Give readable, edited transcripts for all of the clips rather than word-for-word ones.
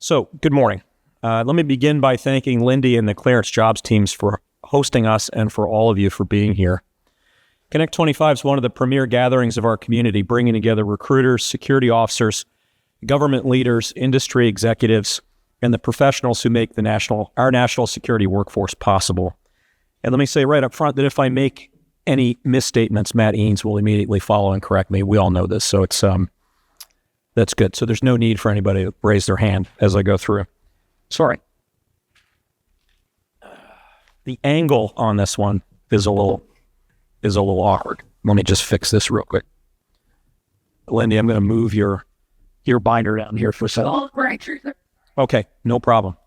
So, good morning. Let me begin by thanking Lindy and the ClearanceJobs teams for hosting us and for all of you for being here. Connect 25 is one of the premier gatherings of our community, bringing together recruiters, security officers, government leaders, industry executives, and the professionals who make our national security workforce possible. And let me say right up front that if I make any misstatements, Matt Eanes will immediately follow and correct me. We all know this, so it's that's good. So there's no need for anybody to raise their hand as I go through. Sorry. The angle on this one is a little awkward. Let me just fix this real quick. Lindy, I'm going to move your binder down here for a second. Oh, right. Okay, no problem.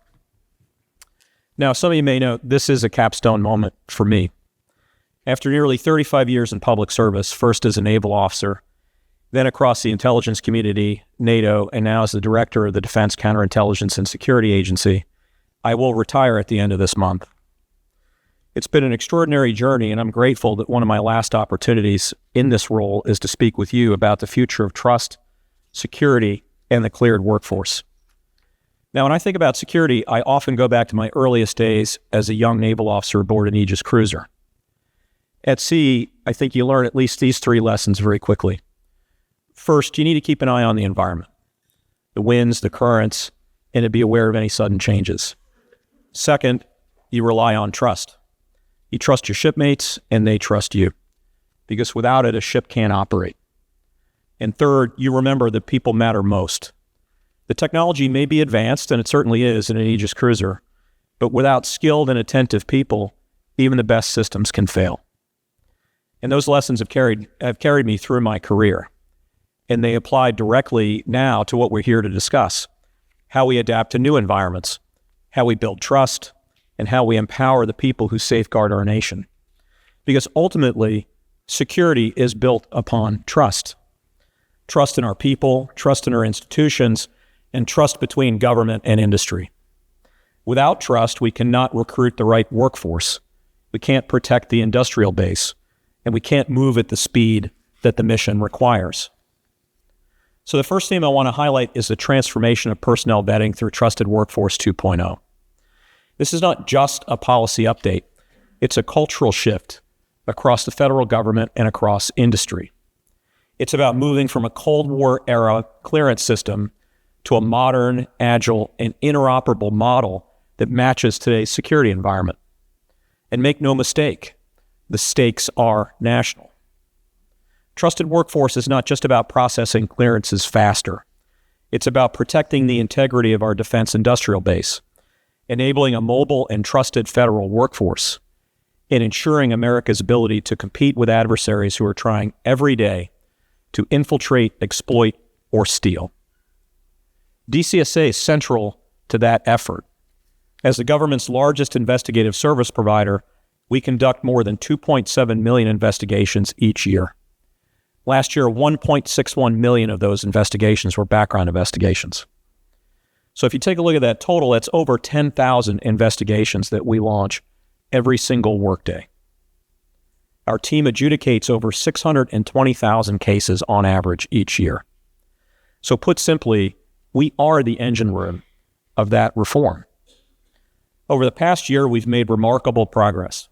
Now, some of you may know this is a capstone moment for me. After nearly 35 years in public service, first as a naval officer, then across the intelligence community, NATO, and now as the director of the Defense Counterintelligence and Security Agency, I will retire at the end of this month. It's been an extraordinary journey, and I'm grateful that one of my last opportunities in this role is to speak with you about the future of trust, security, and the cleared workforce. Now, when I think about security, I often go back to my earliest days as a young naval officer aboard an Aegis cruiser. At sea, I think you learn at least these three lessons very quickly. First, you need to keep an eye on the environment, the winds, the currents, and to be aware of any sudden changes. Second, you rely on trust. You trust your shipmates, and they trust you, because without it, a ship can't operate. And third, you remember that people matter most. The technology may be advanced, and it certainly is in an Aegis cruiser, but without skilled and attentive people, even the best systems can fail. And those lessons have carried me through my career. And they apply directly now to what we're here to discuss, how we adapt to new environments, how we build trust, and how we empower the people who safeguard our nation. Because ultimately, security is built upon trust. Trust in our people, trust in our institutions, and trust between government and industry. Without trust, we cannot recruit the right workforce. We can't protect the industrial base, and we can't move at the speed that the mission requires. So the first theme I want to highlight is the transformation of personnel vetting through Trusted Workforce 2.0. This is not just a policy update. It's a cultural shift across the federal government and across industry. It's about moving from a Cold War era clearance system to a modern, agile, and interoperable model that matches today's security environment. And make no mistake, the stakes are national. Trusted Workforce is not just about processing clearances faster. It's about protecting the integrity of our defense industrial base, enabling a mobile and trusted federal workforce, and ensuring America's ability to compete with adversaries who are trying every day to infiltrate, exploit, or steal. DCSA is central to that effort. As the government's largest investigative service provider, we conduct more than 2.7 million investigations each year. Last year, 1.61 million of those investigations were background investigations. So if you take a look at that total, that's over 10,000 investigations that we launch every single workday. Our team adjudicates over 620,000 cases on average each year. So put simply, we are the engine room of that reform. Over the past year, we've made remarkable progress.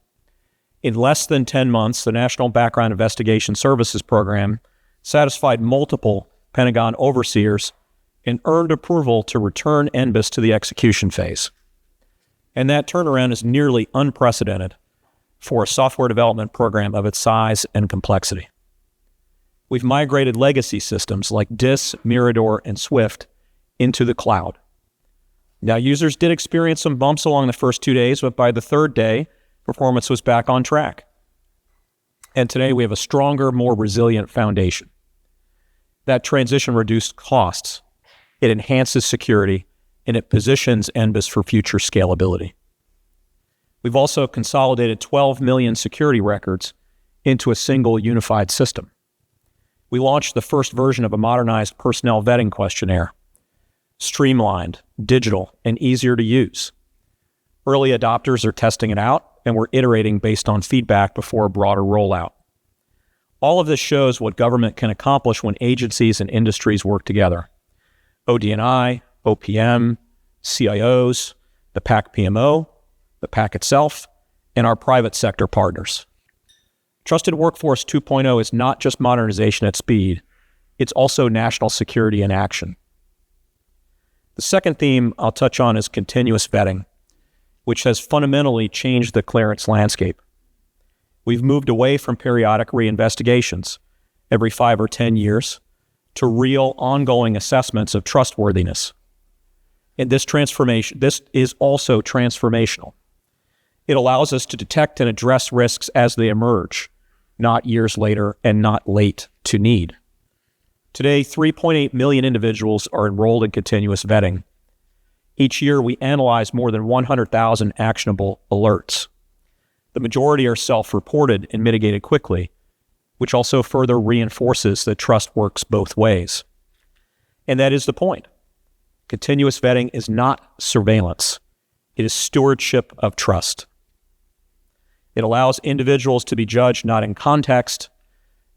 In less than 10 months, the National Background Investigation Services Program satisfied multiple Pentagon overseers and earned approval to return NBIS to the execution phase. And that turnaround is nearly unprecedented for a software development program of its size and complexity. We've migrated legacy systems like DIS, Mirador, and Swift into the cloud. Now, users did experience some bumps along the first 2 days, but by the third day, performance was back on track. And today we have a stronger, more resilient foundation. That transition reduced costs, it enhances security, and it positions NBIS for future scalability. We've also consolidated 12 million security records into a single unified system. We launched the first version of a modernized personnel vetting questionnaire, streamlined, digital, and easier to use. Early adopters are testing it out, and we're iterating based on feedback before a broader rollout. All of this shows what government can accomplish when agencies and industries work together. OD&I, OPM, CIOs, the PAC PMO, the PAC itself, and our private sector partners. Trusted Workforce 2.0 is not just modernization at speed, it's also national security in action. The second theme I'll touch on is continuous vetting, which has fundamentally changed the clearance landscape. We've moved away from periodic reinvestigations every 5 or 10 years to real ongoing assessments of trustworthiness. And this is also transformational. It allows us to detect and address risks as they emerge, not years later and not late to need. Today, 3.8 million individuals are enrolled in continuous vetting. Each year, we analyze more than 100,000 actionable alerts. The majority are self-reported and mitigated quickly, which also further reinforces that trust works both ways. And that is the point. Continuous vetting is not surveillance. It is stewardship of trust. It allows individuals to be judged not in context,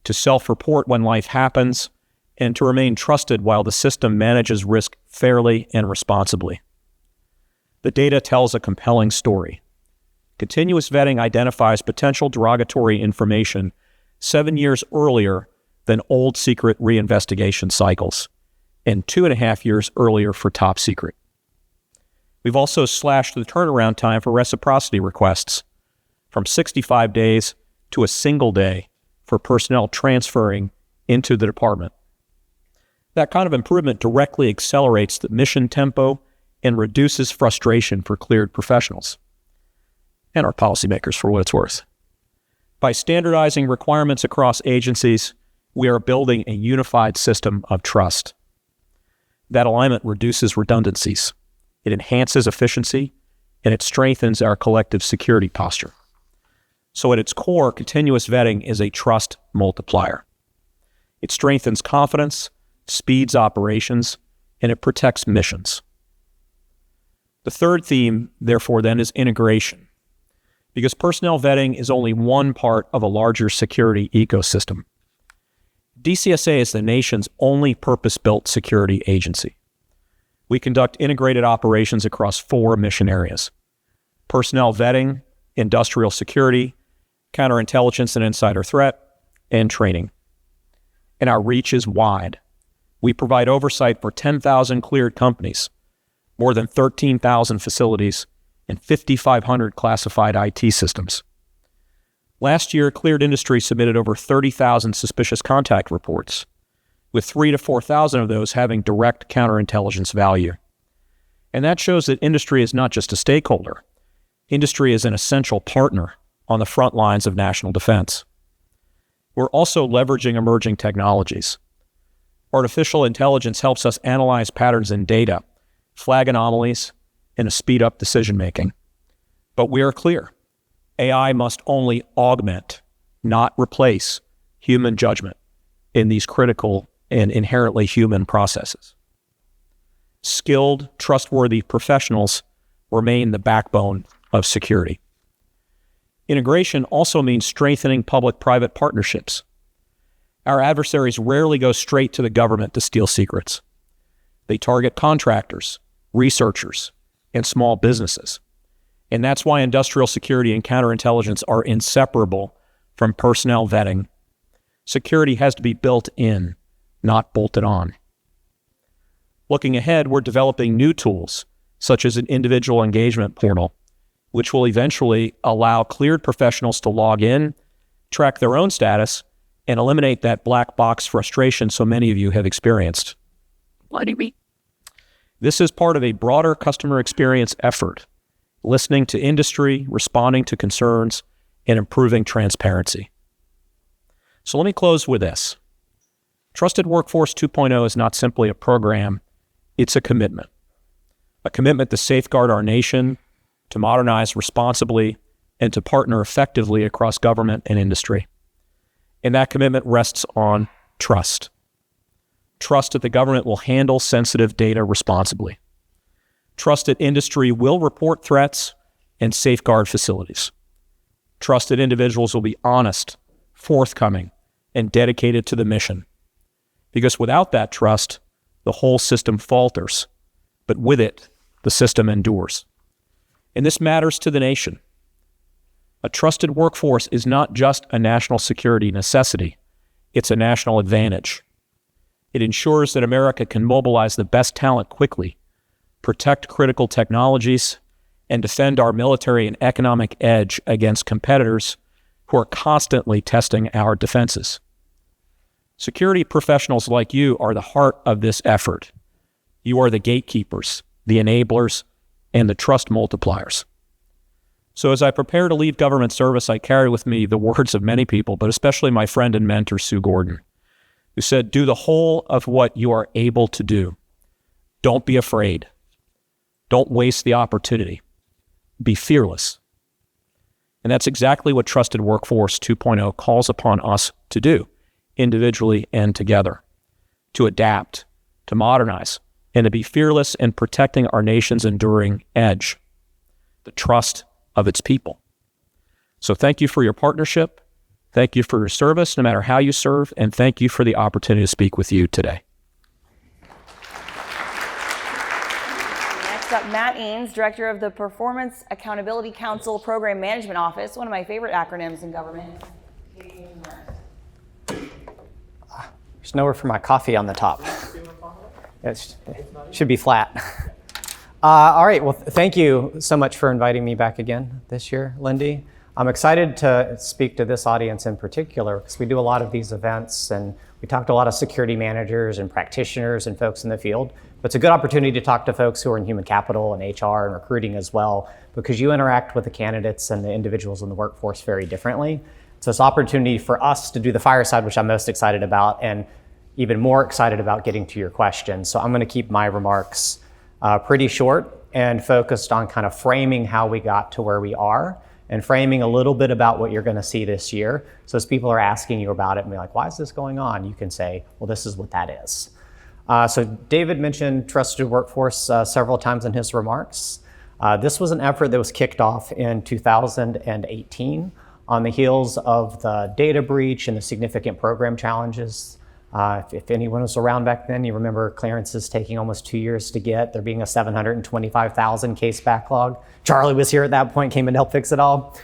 to self-report when life happens, and to remain trusted while the system manages risk fairly and responsibly. The data tells a compelling story. Continuous vetting identifies potential derogatory information 7 years earlier than old secret reinvestigation cycles, and 2.5 years earlier for top secret. We've also slashed the turnaround time for reciprocity requests from 65 days to a single day for personnel transferring into the department. That kind of improvement directly accelerates the mission tempo and reduces frustration for cleared professionals and our policymakers, for what it's worth. By standardizing requirements across agencies, we are building a unified system of trust. That alignment reduces redundancies, it enhances efficiency, and it strengthens our collective security posture. So at its core, continuous vetting is a trust multiplier. It strengthens confidence, speeds operations, and it protects missions. The third theme, therefore, then, is integration, because personnel vetting is only one part of a larger security ecosystem. DCSA is the nation's only purpose-built security agency. We conduct integrated operations across 4 mission areas: personnel vetting, industrial security, counterintelligence and insider threat, and training. And our reach is wide. We provide oversight for 10,000 cleared companies, more than 13,000 facilities, and 5,500 classified IT systems. Last year, cleared industry submitted over 30,000 suspicious contact reports, with 3,000 to 4,000 of those having direct counterintelligence value. And that shows that industry is not just a stakeholder. Industry is an essential partner on the front lines of national defense. We're also leveraging emerging technologies. Artificial intelligence helps us analyze patterns in data, flag anomalies, and speed up decision-making. But we are clear. AI must only augment, not replace, human judgment in these critical and inherently human processes. Skilled, trustworthy professionals remain the backbone of security. Integration also means strengthening public-private partnerships. Our adversaries rarely go straight to the government to steal secrets. They target contractors, researchers, and small businesses. And that's why industrial security and counterintelligence are inseparable from personnel vetting. Security has to be built in, not bolted on. Looking ahead, we're developing new tools, such as an individual engagement portal, which will eventually allow cleared professionals to log in, track their own status, and eliminate that black box frustration so many of you have experienced. What do you mean? This is part of a broader customer experience effort, listening to industry, responding to concerns, and improving transparency. So let me close with this. Trusted Workforce 2.0 is not simply a program, it's a commitment to safeguard our nation, to modernize responsibly, and to partner effectively across government and industry. And that commitment rests on trust. Trust that the government will handle sensitive data responsibly. Trust that industry will report threats and safeguard facilities. Trust that individuals will be honest, forthcoming, and dedicated to the mission. Because without that trust, the whole system falters, but with it, the system endures. And this matters to the nation. A trusted workforce is not just a national security necessity, it's a national advantage. It ensures that America can mobilize the best talent quickly, protect critical technologies, and defend our military and economic edge against competitors who are constantly testing our defenses. Security professionals like you are the heart of this effort. You are the gatekeepers, the enablers, and the trust multipliers. So as I prepare to leave government service, I carry with me the words of many people, but especially my friend and mentor, Sue Gordon, who said, do the whole of what you are able to do. Don't be afraid. Don't waste the opportunity. Be fearless. And that's exactly what Trusted Workforce 2.0 calls upon us to do, individually and together, to adapt, to modernize, and to be fearless in protecting our nation's enduring edge, the trust of its people. So thank you for your partnership. Thank you for your service, no matter how you serve, and thank you for the opportunity to speak with you today. Next up, Matt Eanes, Director of the Performance Accountability Council Program Management Office, one of my favorite acronyms in government. There's nowhere for my coffee on the top. It should be flat. All right, well, thank you so much for inviting me back again this year, Lindy. I'm excited to speak to this audience in particular because we do a lot of these events and we talk to a lot of security managers and practitioners and folks in the field. But it's a good opportunity to talk to folks who are in human capital and HR and recruiting as well, because you interact with the candidates and the individuals in the workforce very differently. So it's an opportunity for us to do the fireside, which I'm most excited about, and even more excited about getting to your questions. So I'm going to keep my remarks pretty short and focused on kind of framing how we got to where we are and framing a little bit about what you're going to see this year. So as people are asking you about it and be like, why is this going on? You can say, well, this is what that is. So David mentioned Trusted Workforce several times in his remarks. This was an effort that was kicked off in 2018 on the heels of the data breach and the significant program challenges. If anyone was around back then, you remember clearances taking almost 2 years to get, there being a 725,000 case backlog. Charlie was here at that point, came in to help fix it all.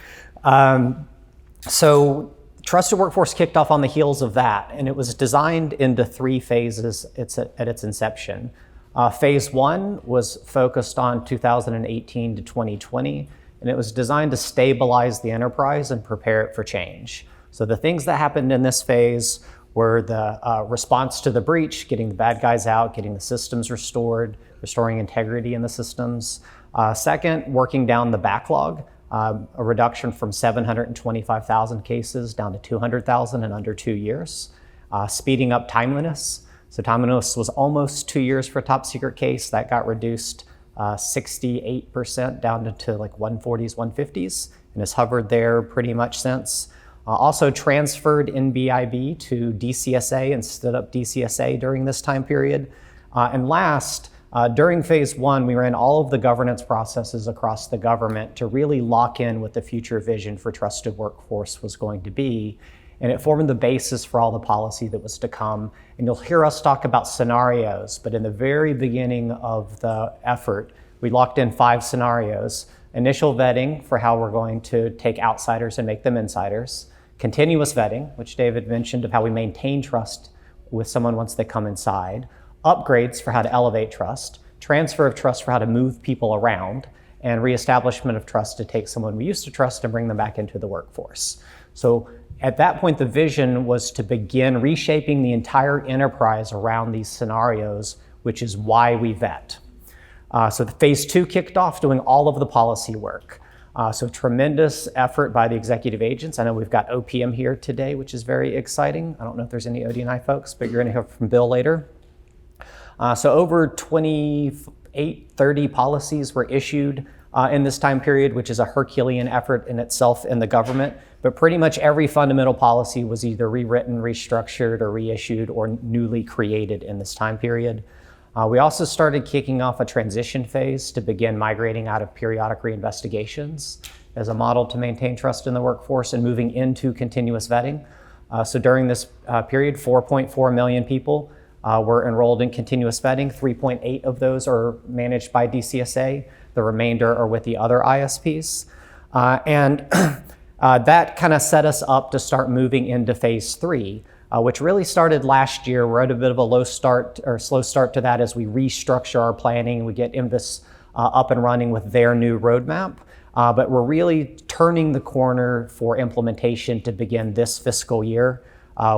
So Trusted Workforce kicked off on the heels of that, and it was designed into 3 phases at its inception. Phase 1 was focused on 2018 to 2020, and it was designed to stabilize the enterprise and prepare it for change. So the things that happened in this phase were the response to the breach, getting the bad guys out, getting the systems restored, restoring integrity in the systems. Second, working down the backlog, a reduction from 725,000 cases down to 200,000 in under 2 years. Speeding up timeliness. So timeliness was almost 2 years for a top secret case. That got reduced 68% down to like 140s, 150s, and has hovered there pretty much since. Also transferred NBIB to DCSA and stood up DCSA during this time period. And last, during phase 1, we ran all of the governance processes across the government to really lock in what the future vision for Trusted Workforce was going to be. And it formed the basis for all the policy that was to come. And you'll hear us talk about scenarios, but in the very beginning of the effort, we locked in 5 scenarios. Initial vetting for how we're going to take outsiders and make them insiders. Continuous vetting, which David mentioned, of how we maintain trust with someone once they come inside. Upgrades for how to elevate trust. Transfer of trust for how to move people around. And reestablishment of trust to take someone we used to trust and bring them back into the workforce. So at that point, the vision was to begin reshaping the entire enterprise around these scenarios, which is why we vet. So the phase 2 kicked off doing all of the policy work. So tremendous effort by the executive agents. I know we've got OPM here today, which is very exciting. I don't know if there's any OD&I folks, but you're going to hear from Bill later. So over 28, 30 policies were issued in this time period, which is a Herculean effort in itself in the government. But pretty much every fundamental policy was either rewritten, restructured, or reissued, or newly created in this time period. We also started kicking off a transition phase to begin migrating out of periodic reinvestigations as a model to maintain trust in the workforce and moving into continuous vetting. So during this period, 4.4 million people were enrolled in continuous vetting. 3.8 of those are managed by DCSA. The remainder are with the other ISPs. That kind of set us up to start moving into phase 3, which really started last year. We're at a bit of a slow start to that as we restructure our planning. We get INVIS up and running with their new roadmap. But we're really turning the corner for implementation to begin this fiscal year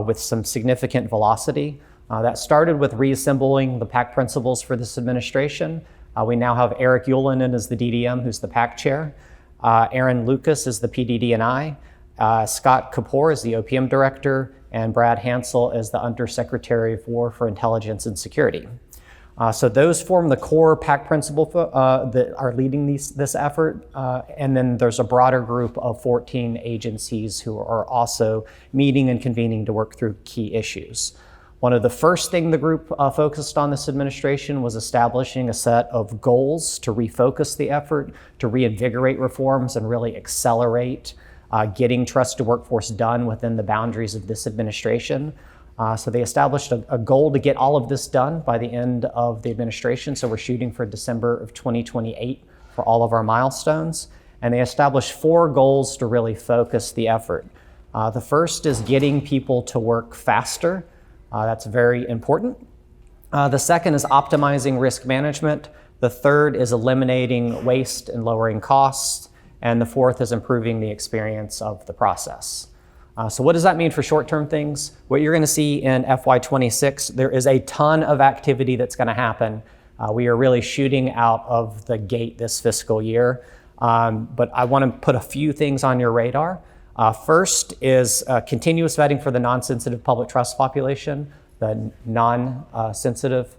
with some significant velocity. That started with reassembling the PAC principles for this administration. We now have Eric Yulinen as the DDM, who's the PAC chair. Aaron Lucas is the PDD&I. Scott Kapoor is the OPM director, and Brad Hansel is the Undersecretary of War for Intelligence and Security. So those form the core PAC principle that are leading this effort. And then there's a broader group of 14 agencies who are also meeting and convening to work through key issues. One of the first things the group focused on this administration was establishing a set of goals to refocus the effort, to reinvigorate reforms and really accelerate getting trusted workforce done within the boundaries of this administration. So they established a goal to get all of this done by the end of the administration. So we're shooting for December of 2028 for all of our milestones. And they established 4 goals to really focus the effort. The first is getting people to work faster. That's very important. The second is optimizing risk management. The third is eliminating waste and lowering costs. And the fourth is improving the experience of the process. So what does that mean for short-term things? What you're going to see in FY26, there is a ton of activity that's going to happen. We are really shooting out of the gate this fiscal year. But I want to put a few things on your radar. First is continuous vetting for the non-sensitive public trust population, the non-sensitive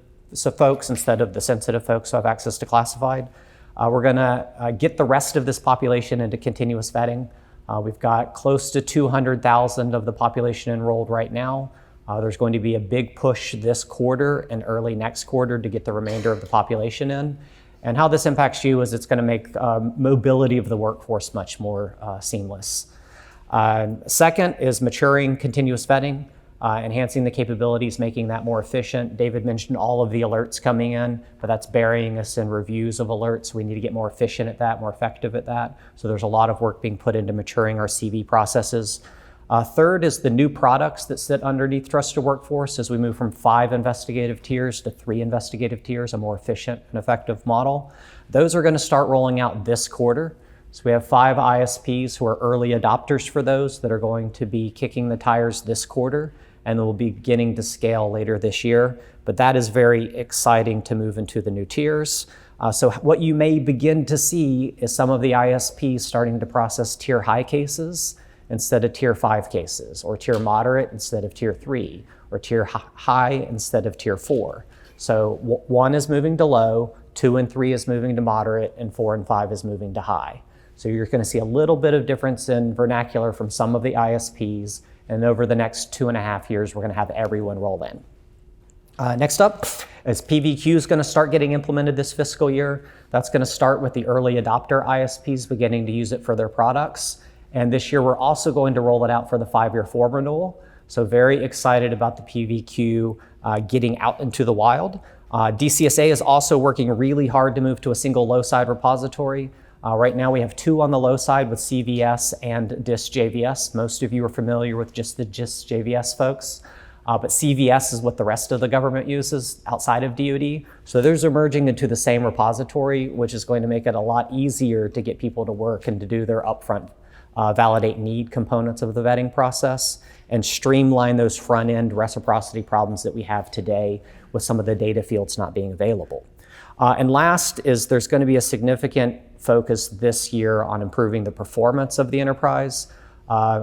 folks instead of the sensitive folks who have access to classified. We're going to get the rest of this population into continuous vetting. We've got close to 200,000 of the population enrolled right now. There's going to be a big push this quarter and early next quarter to get the remainder of the population in. And how this impacts you is it's going to make mobility of the workforce much more seamless. Second is maturing continuous vetting, enhancing the capabilities, making that more efficient. David mentioned all of the alerts coming in, but that's burying us in reviews of alerts. We need to get more efficient at that, more effective at that. So there's a lot of work being put into maturing our CV processes. Third is the new products that sit underneath Trusted Workforce as we move from 5 investigative tiers to 3 investigative tiers, a more efficient and effective model. Those are going to start rolling out this quarter. So we have 5 ISPs who are early adopters for those that are going to be kicking the tires this quarter, and will be beginning to scale later this year. But that is very exciting to move into the new tiers. So what you may begin to see is some of the ISPs starting to process tier high cases instead of tier 5 cases, or tier moderate instead of tier 3, or tier high instead of tier 4. So 1 is moving to low, 2 and 3 is moving to moderate, and 4 and 5 is moving to high. So you're going to see a little bit of difference in vernacular from some of the ISPs, and over the next 2.5 years, we're going to have everyone roll in. Next up is PVQ is going to start getting implemented this fiscal year. That's going to start with the early adopter ISPs beginning to use it for their products. And this year, we're also going to roll it out for the 5-year form renewal. So very excited about the PVQ getting out into the wild. DCSA is also working really hard to move to a single low-side repository. Right now we have 2 on the low side with CVS and DIS JVS. Most of you are familiar with just the DIS JVS folks, but CVS is what the rest of the government uses outside of DoD. So those are merging into the same repository, which is going to make it a lot easier to get people to work and to do their upfront validate need components of the vetting process and streamline those front-end reciprocity problems that we have today with some of the data fields not being available. And last is there's going to be a significant focus this year on improving the performance of the enterprise,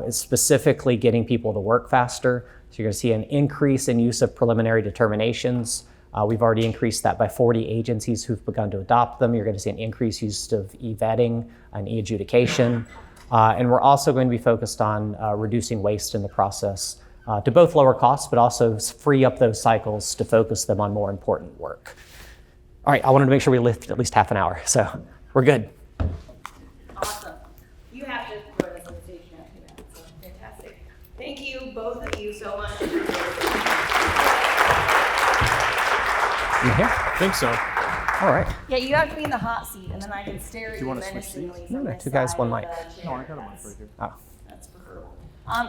specifically getting people to work faster. So you're going to see an increase in use of preliminary determinations. We've already increased that by 40 agencies who've begun to adopt them. You're going to see an increased use of e-vetting and e-adjudication. And we're also going to be focused on reducing waste in the process to both lower costs, but also free up those cycles to focus them on more important work. All right, I wanted to make sure we lived at least half an hour, so we're good. Awesome. You have to join us on the stage after that, so fantastic. Thank you, both of you, so much. You here? I think so. All right. Yeah, you have to be in the hot seat, and then I can stare at you menacingly from this Two guys, side one of mic. the chair. No, I got a mic right here. Oh. That's preferable.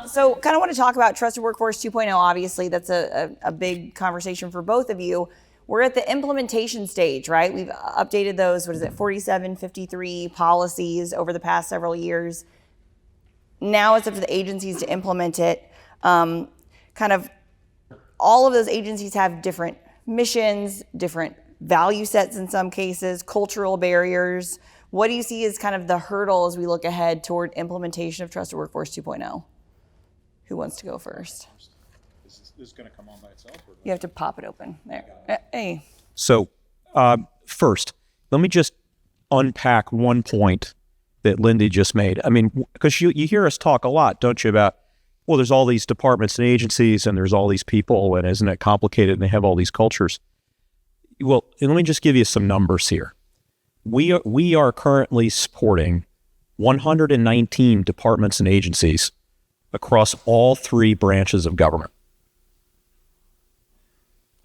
So kind of want to talk about Trusted Workforce 2.0. Obviously, that's a big conversation for both of you. We're at the implementation stage, right? We've updated those, 47, 53 policies over the past several years. Now it's up to the agencies to implement it. Kind of all of those agencies have different missions, different value sets in some cases, cultural barriers. What do you see as kind of the hurdle as we look ahead toward implementation of Trusted Workforce 2.0? Who wants to go first? This is going to come on by itself? Or You have to pop it open. There. Hey. So first, let me just unpack one point that Lindy just made. I mean, because you hear us talk a lot, don't you, about, well, there's all these departments and agencies and there's all these people and isn't it complicated and they have all these cultures. Well, and let me just give you some numbers here. We are currently supporting 119 departments and agencies across all three branches of government.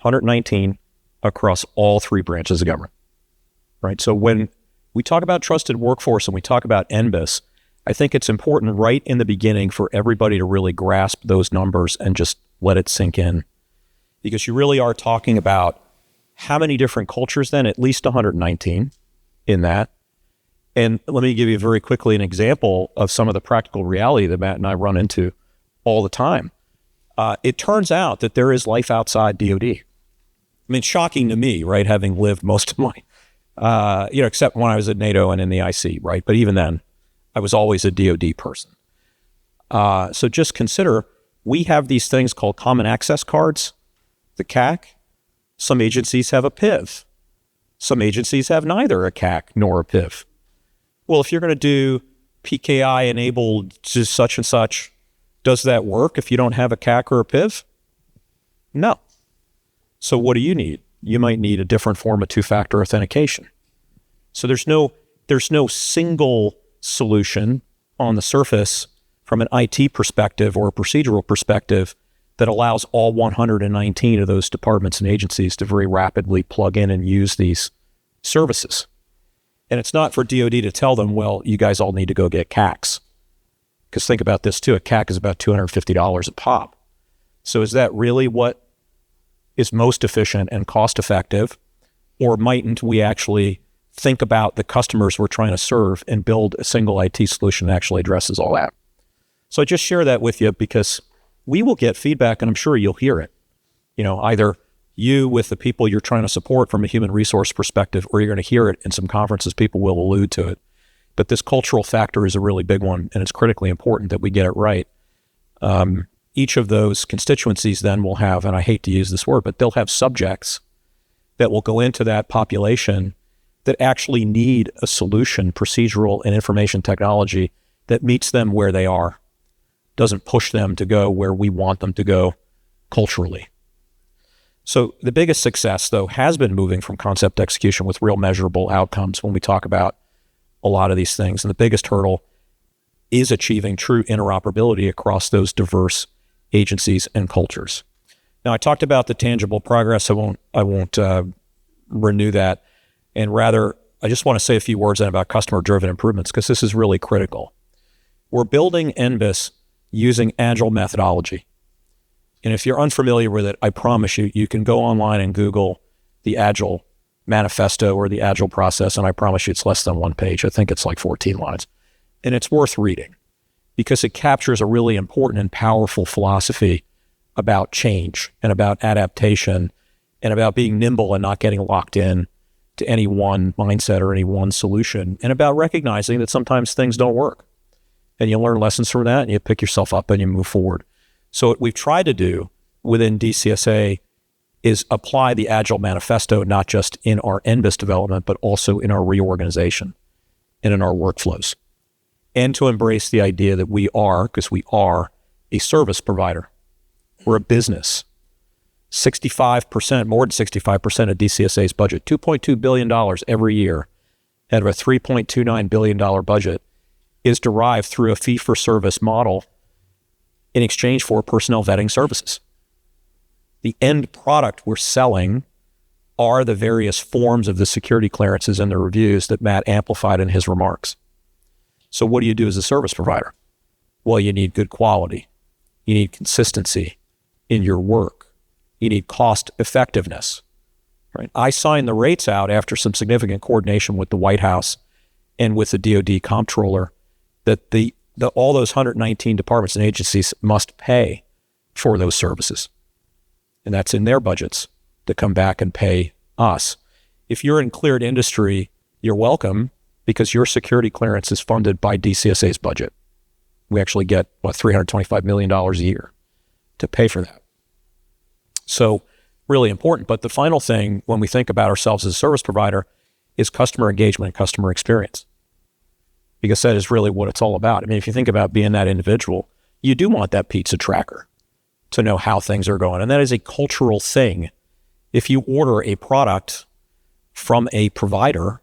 119 across all three branches of government, right? So when we talk about trusted workforce and we talk about NBIS, I think it's important right in the beginning for everybody to really grasp those numbers and just let it sink in. Because you really are talking about how many different cultures then? At least 119 in that. And let me give you very quickly an example of some of the practical reality that Matt and I run into all the time. It turns out that there is life outside DoD. I mean, shocking to me, right? Having lived most of my, except when I was at NATO and in the IC, right? But even then, I was always a DoD person. So just consider, we have these things called Common Access Cards, the CAC. Some agencies have a PIV. Some agencies have neither a CAC nor a PIV. Well, if you're going to do PKI enabled to such and such, does that work if you don't have a CAC or a PIV? No. So what do you need? You might need a different form of two-factor authentication. So there's no single solution on the surface from an IT perspective or a procedural perspective that allows all 119 of those departments and agencies to very rapidly plug in and use these services. And it's not for DoD to tell them, well, you guys all need to go get CACs. Because think about this too, a CAC is about $250 a pop. So is that really what is most efficient and cost effective? Or mightn't we actually think about the customers we're trying to serve and build a single IT solution that actually addresses all that? So I just share that with you because we will get feedback and I'm sure you'll hear it. Either you with the people you're trying to support from a human resource perspective, or you're going to hear it in some conferences, people will allude to it. But this cultural factor is a really big one, and it's critically important that we get it right. Each of those constituencies then will have, and I hate to use this word, but they'll have subjects that will go into that population that actually need a solution, procedural and information technology that meets them where they are, doesn't push them to go where we want them to go culturally. So the biggest success, though, has been moving from concept to execution with real measurable outcomes when we talk about a lot of these things. And the biggest hurdle is achieving true interoperability across those diverse agencies and cultures. Now, I talked about the tangible progress. I won't renew that. And rather, I just want to say a few words then about customer-driven improvements, because this is really critical. We're building NBIS using agile methodology. And if you're unfamiliar with it, I promise you can go online and Google the Agile manifesto or the Agile process, and I promise you it's less than one page. I think it's like 14 lines. And it's worth reading because it captures a really important and powerful philosophy about change and about adaptation and about being nimble and not getting locked in to any one mindset or any one solution, and about recognizing that sometimes things don't work. And you learn lessons from that and you pick yourself up and you move forward. So what we've tried to do within DCSA is apply the Agile Manifesto, not just in our NBIS development, but also in our reorganization and in our workflows. And to embrace the idea that we are, because we are a service provider. We're a business. 65%, more than 65% of DCSA's budget, $2.2 billion every year out of a $3.29 billion budget is derived through a fee-for-service model in exchange for personnel vetting services. The end product we're selling are the various forms of the security clearances and the reviews that Matt amplified in his remarks. So what do you do as a service provider? Well, you need good quality. You need consistency in your work. You need cost effectiveness, right? I signed the rates out after some significant coordination with the White House and with the DoD comptroller that all those 119 departments and agencies must pay for those services. And that's in their budgets to come back and pay us. If you're in cleared industry, you're welcome because your security clearance is funded by DCSA's budget. We actually get, $325 million a year to pay for that. So really important. But the final thing when we think about ourselves as a service provider is customer engagement and customer experience. Because that is really what it's all about. I mean, if you think about being that individual, you do want that pizza tracker to know how things are going. And that is a cultural thing. If you order a product from a provider,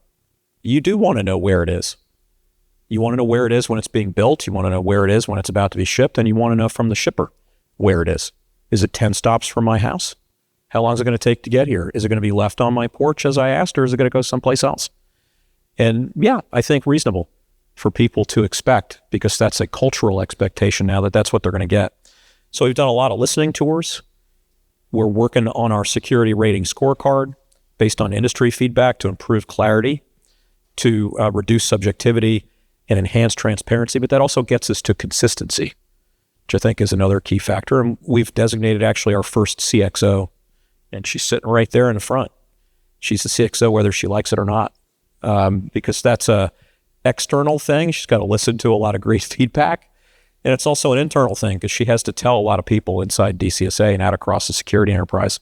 you do want to know where it is. You want to know where it is when it's being built. You want to know where it is when it's about to be shipped. And you want to know from the shipper where it is. Is it 10 stops from my house? How long is it going to take to get here? Is it going to be left on my porch as I asked, or is it going to go someplace else? And yeah, I think reasonable for people to expect, because that's a cultural expectation now that that's what they're going to get. So we've done a lot of listening tours. We're working on our security rating scorecard based on industry feedback to improve clarity, to reduce subjectivity and enhance transparency. But that also gets us to consistency, which I think is another key factor. And we've designated actually our first CXO, and she's sitting right there in the front. She's the CXO whether she likes it or not, because that's a external thing. She's got to listen to a lot of great feedback. And it's also an internal thing because she has to tell a lot of people inside DCSA and out across the security enterprise,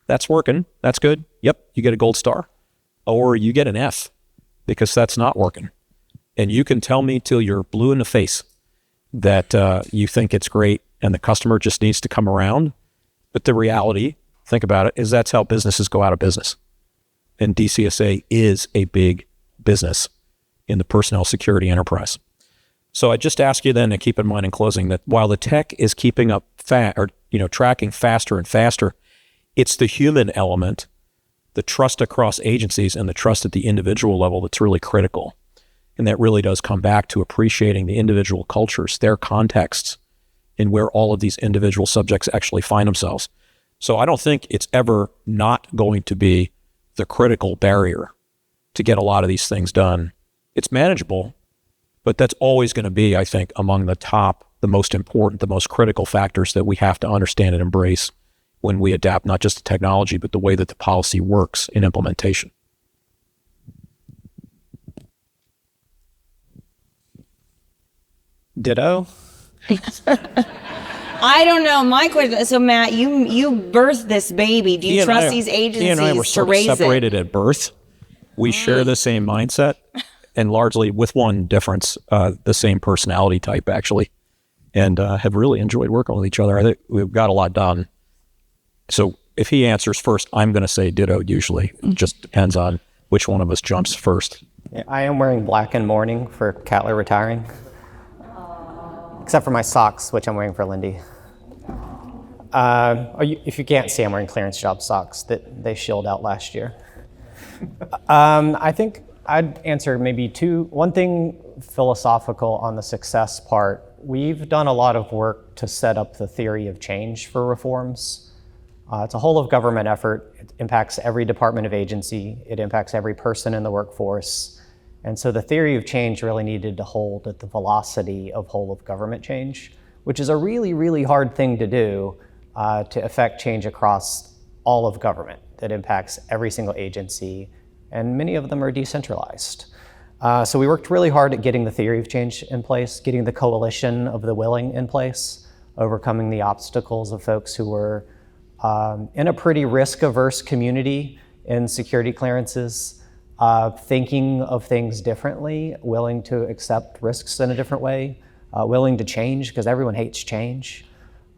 that's working, that's good. Yep, you get a gold star. Or you get an F because that's not working. And you can tell me till you're blue in the face that you think it's great and the customer just needs to come around. But the reality, think about it, is that's how businesses go out of business. And DCSA is a big business in the personnel security enterprise. So I just ask you then to keep in mind in closing that while the tech is keeping up tracking faster and faster, it's the human element, the trust across agencies and the trust at the individual level that's really critical. And that really does come back to appreciating the individual cultures, their contexts, and where all of these individual subjects actually find themselves. So I don't think it's ever not going to be the critical barrier to get a lot of these things done. It's manageable, but that's always going to be, I think, among the top, the most important, the most critical factors that we have to understand and embrace when we adapt not just the technology, but the way that the policy works in implementation. Ditto. I don't know. My question. So Matt, you birthed this baby. Do you trust these agencies he and I were to sort of raise separated at birth. We share the same mindset, and largely with one difference, the same personality type actually, and have really enjoyed working with each other. I think we've got a lot done. So if he answers first, I'm going to say ditto. Usually, it just depends on which one of us jumps first. Yeah, I am wearing black in mourning for Cattler retiring. Except for my socks, which I'm wearing for Lindy. If you can't see, I'm wearing ClearanceJobs socks that they shilled out last year. I think I'd answer maybe one thing philosophical on the success part. We've done a lot of work to set up the theory of change for reforms. It's a whole of government effort. It impacts every department of agency. It impacts every person in the workforce. And so the theory of change really needed to hold at the velocity of whole of government change, which is a really, really hard thing to do to affect change across all of government that impacts every single agency, and many of them are decentralized. So we worked really hard at getting the theory of change in place, getting the coalition of the willing in place, overcoming the obstacles of folks who were in a pretty risk-averse community in security clearances, thinking of things differently, willing to accept risks in a different way, willing to change because everyone hates change,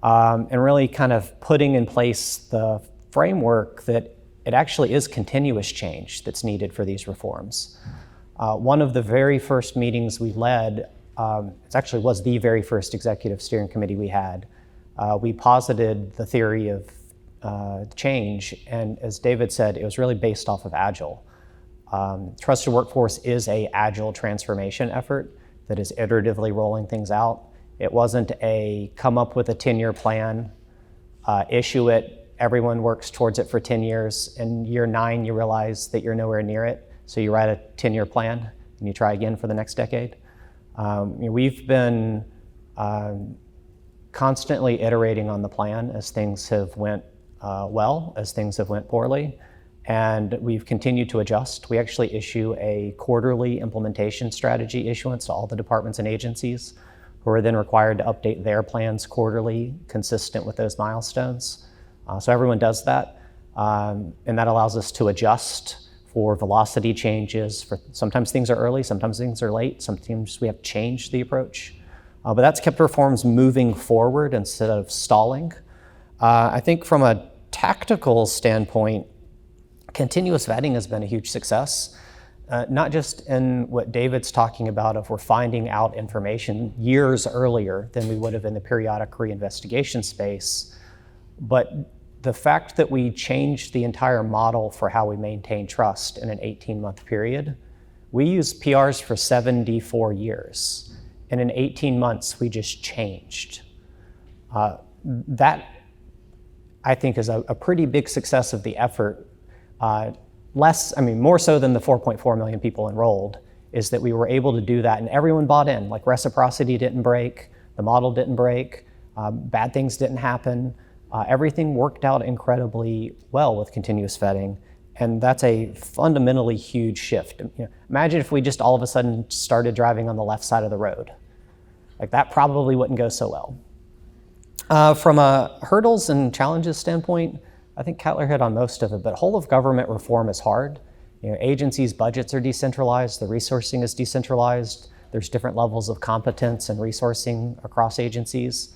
and really kind of putting in place the framework that it actually is continuous change that's needed for these reforms. One of the very first meetings we led, it actually was the very first executive steering committee we had, we posited the theory of change. And as David said, it was really based off of Agile. Trusted Workforce is a Agile transformation effort that is iteratively rolling things out. It wasn't a come up with a 10-year plan, issue it, everyone works towards it for 10 years. In year 9, you realize that you're nowhere near it. So you write a 10-year plan and you try again for the next decade. We've been constantly iterating on the plan as things have went well, as things have went poorly, and we've continued to adjust. We actually issue a quarterly implementation strategy issuance to all the departments and agencies, who are then required to update their plans quarterly, consistent with those milestones. So everyone does that, and that allows us to adjust for velocity changes. Sometimes things are early, sometimes things are late, sometimes we have to change the approach. But that's kept reforms moving forward instead of stalling. I think from a tactical standpoint, continuous vetting has been a huge success, not just in what David's talking about of we're finding out information years earlier than we would have in the periodic reinvestigation space, but the fact that we changed the entire model for how we maintain trust in an 18-month period. We use PRs for 74 years. And in 18 months, we just changed. That, I think, is a pretty big success of the effort. More so than the 4.4 million people enrolled, is that we were able to do that and everyone bought in. Like reciprocity didn't break, the model didn't break, bad things didn't happen. Everything worked out incredibly well with continuous vetting. And that's a fundamentally huge shift. Imagine if we just all of a sudden started driving on the left side of the road. Like that probably wouldn't go so well. From a hurdles and challenges standpoint, I think Cutler hit on most of it, but whole of government reform is hard. Agencies' budgets are decentralized, the resourcing is decentralized, there's different levels of competence and resourcing across agencies,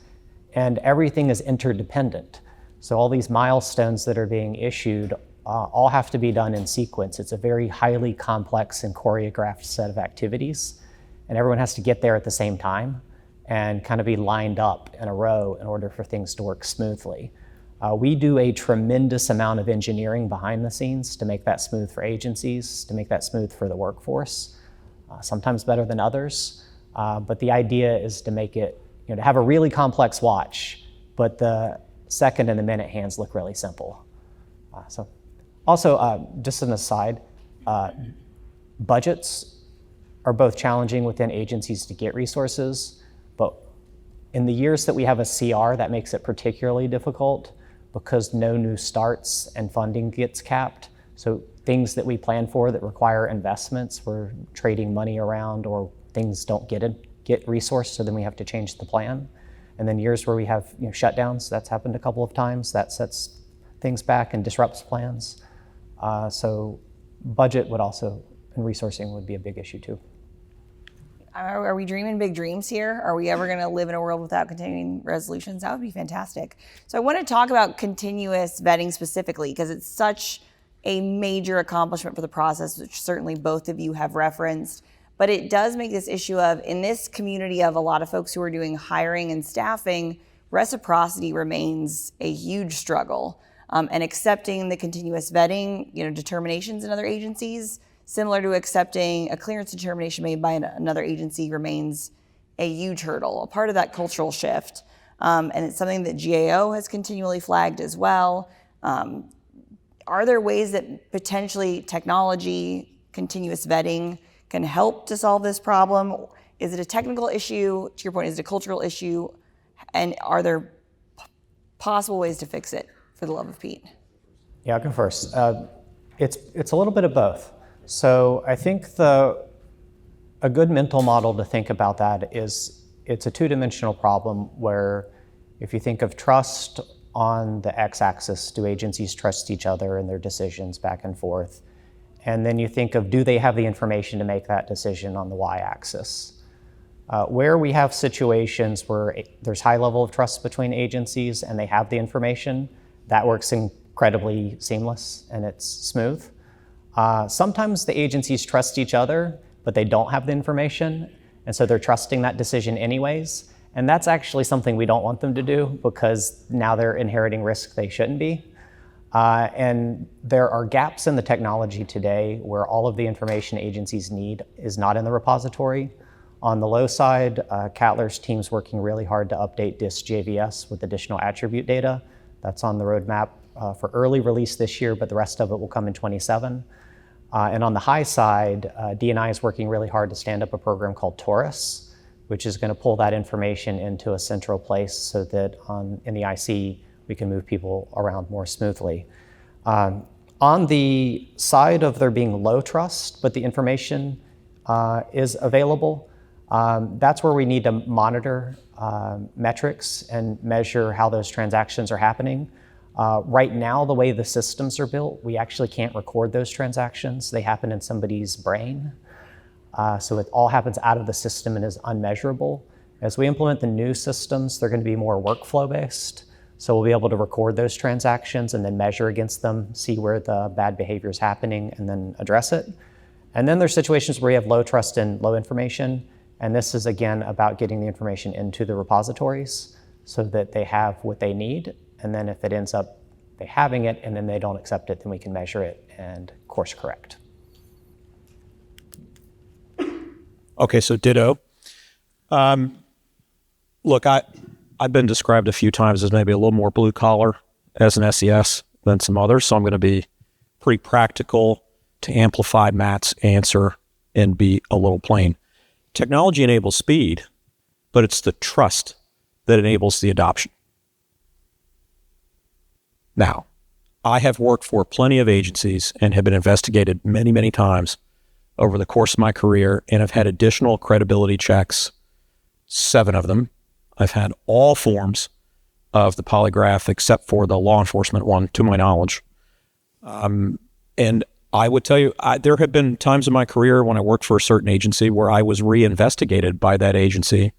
and everything is interdependent. So all these milestones that are being issued all have to be done in sequence. It's a very highly complex and choreographed set of activities, and everyone has to get there at the same time and kind of be lined up in a row in order for things to work smoothly. We do a tremendous amount of engineering behind the scenes to make that smooth for agencies, to make that smooth for the workforce, sometimes better than others. But the idea is to make it, to have a really complex watch, but the second and the minute hands look really simple. Just an aside, budgets are both challenging within agencies to get resources, but in the years that we have a CR, that makes it particularly difficult because no new starts and funding gets capped. So things that we plan for that require investments, we're trading money around, or things don't get resourced, so then we have to change the plan. And then years where we have shutdowns, that's happened a couple of times, that sets things back and disrupts plans. So budget would also, and resourcing would be a big issue too. Are we dreaming big dreams here? Are we ever going to live in a world without continuing resolutions? That would be fantastic. So I want to talk about continuous vetting specifically because it's such a major accomplishment for the process, which certainly both of you have referenced. But it does make this issue of, in this community of a lot of folks who are doing hiring and staffing, reciprocity remains a huge struggle. And accepting the continuous vetting, determinations in other agencies, similar to accepting a clearance determination made by another agency, remains a huge hurdle, a part of that cultural shift. And it's something that GAO has continually flagged as well. Are there ways that potentially technology, continuous vetting can help to solve this problem? Is it a technical issue? To your point, is it a cultural issue? And are there possible ways to fix it, for the love of Pete? Yeah, I'll go first. It's a little bit of both. So I think a good mental model to think about that is it's a two-dimensional problem where if you think of trust on the x-axis, do agencies trust each other and their decisions back and forth? And then you think of, do they have the information to make that decision on the y-axis? Where we have situations where there's high level of trust between agencies and they have the information, that works incredibly seamless and it's smooth. Sometimes the agencies trust each other, but they don't have the information, and so they're trusting that decision anyways. And that's actually something we don't want them to do because now they're inheriting risk they shouldn't be. And there are gaps in the technology today where all of the information agencies need is not in the repository. On the low side, Cattler's team's working really hard to update DISC JVS with additional attribute data. That's on the roadmap for early release this year, but the rest of it will come in 27. And on the high side, D&I is working really hard to stand up a program called Taurus, which is going to pull that information into a central place so that in the IC, we can move people around more smoothly. On the side of there being low trust, but the information is available, that's where we need to monitor metrics and measure how those transactions are happening. Right now, the way the systems are built, we actually can't record those transactions. They happen in somebody's brain. So it all happens out of the system and is unmeasurable. As we implement the new systems, they're going to be more workflow-based. So we'll be able to record those transactions and then measure against them, see where the bad behavior is happening, and then address it. And then there's situations where you have low trust and low information. And this is, again, about getting the information into the repositories so that they have what they need. And then if it ends up they having it and then they don't accept it, then we can measure it and course correct. Okay, so ditto. Look, I've been described a few times as maybe a little more blue collar as an SES than some others, so I'm going to be pretty practical to amplify Matt's answer and be a little plain. Technology enables speed, but it's the trust that enables the adoption. Now, I have worked for plenty of agencies and have been investigated many, many times over the course of my career and have had additional credibility checks, 7 of them. I've had all forms of the polygraph except for the law enforcement one, to my knowledge. And I would tell you, there have been times in my career when I worked for a certain agency where I was reinvestigated by that agency,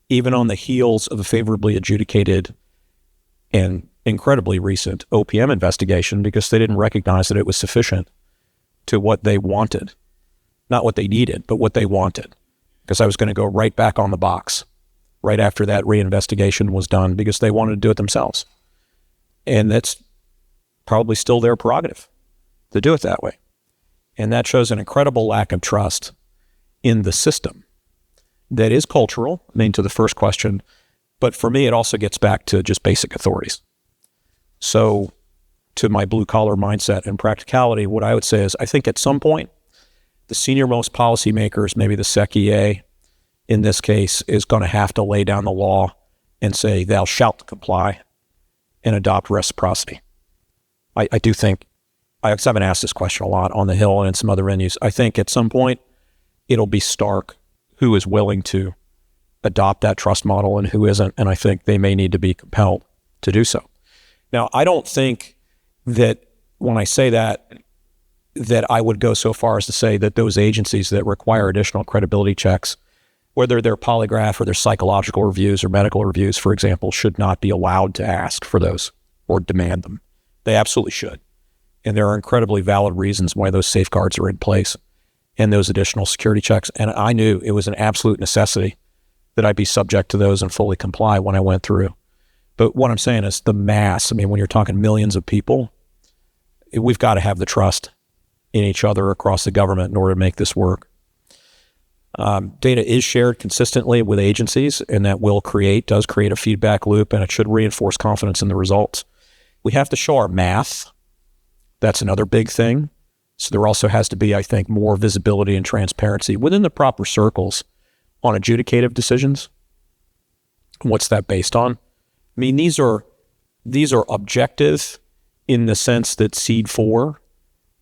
even on the heels of a favorably adjudicated and incredibly recent OPM investigation, because they didn't recognize that it was sufficient to what they wanted. Not what they needed, but what they wanted. Because I was going to go right back on the box right after that reinvestigation was done, because they wanted to do it themselves. And that's probably still their prerogative to do it that way. And that shows an incredible lack of trust in the system that is cultural, I mean, to the first question, but for me, it also gets back to just basic authorities. So to my blue-collar mindset and practicality, what I would say is I think at some point, the senior-most policymakers, maybe the SEC-EA in this case, is going to have to lay down the law and say, thou shalt comply and adopt reciprocity. I do think, I've been asked this question a lot on the Hill and in some other venues. I think at some point, it'll be stark who is willing to adopt that trust model and who isn't, and I think they may need to be compelled to do so. Now, I don't think that when I say that I would go so far as to say that those agencies that require additional credibility checks, whether they're polygraph or their psychological reviews or medical reviews, for example, should not be allowed to ask for those or demand them. They absolutely should. And there are incredibly valid reasons why those safeguards are in place and those additional security checks. And I knew it was an absolute necessity that I be subject to those and fully comply when I went through. But what I'm saying is the mass, I mean, when you're talking millions of people, we've got to have the trust in each other across the government in order to make this work. Data is shared consistently with agencies, and that does create a feedback loop, and it should reinforce confidence in the results. We have to show our math. That's another big thing. So there also has to be, I think, more visibility and transparency within the proper circles on adjudicative decisions. What's that based on? I mean, these are objective in the sense that Seed 4,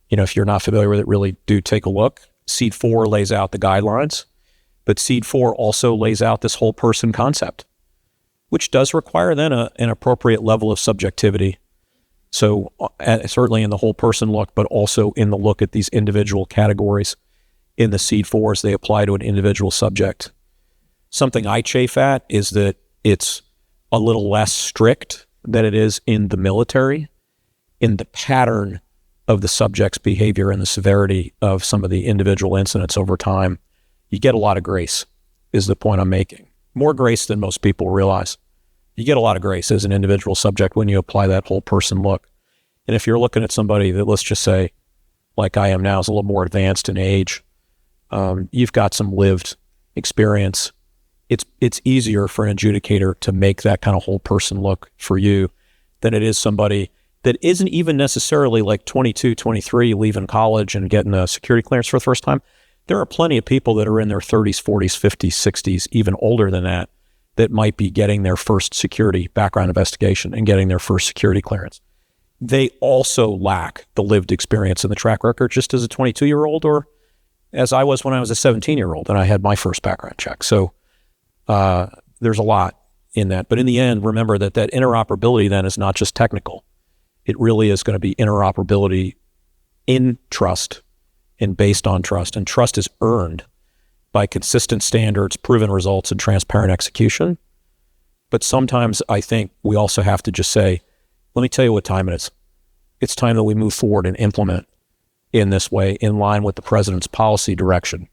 if you're not familiar with it, really do take a look. Seed 4 lays out the guidelines, but Seed 4 also lays out this whole person concept, which does require then an appropriate level of subjectivity. So certainly in the whole person look, but also in the look at these individual categories in the Seed 4 as they apply to an individual subject. Something I chafe at is that it's a little less strict than it is in the military, in the pattern of the subject's behavior and the severity of some of the individual incidents over time. You get a lot of grace, is the point I'm making. More grace than most people realize. You get a lot of grace as an individual subject when you apply that whole person look. And if you're looking at somebody that, let's just say, like I am now, is a little more advanced in age, you've got some lived experience. It's easier for an adjudicator to make that kind of whole person look for you than it is somebody that isn't even necessarily like 22, 23, leaving college and getting a security clearance for the first time. There are plenty of people that are in their 30s, 40s, 50s, 60s, even older than that, that might be getting their first security background investigation and getting their first security clearance. They also lack the lived experience and the track record, just as a 22-year-old or as I was when I was a 17-year-old and I had my first background check. So there's a lot in that. But in the end, remember that interoperability then is not just technical. It really is going to be interoperability in trust and based on trust. And trust is earned by consistent standards, proven results, and transparent execution. But sometimes I think we also have to just say, let me tell you what time it is. It's time that we move forward and implement in this way in line with the president's policy direction.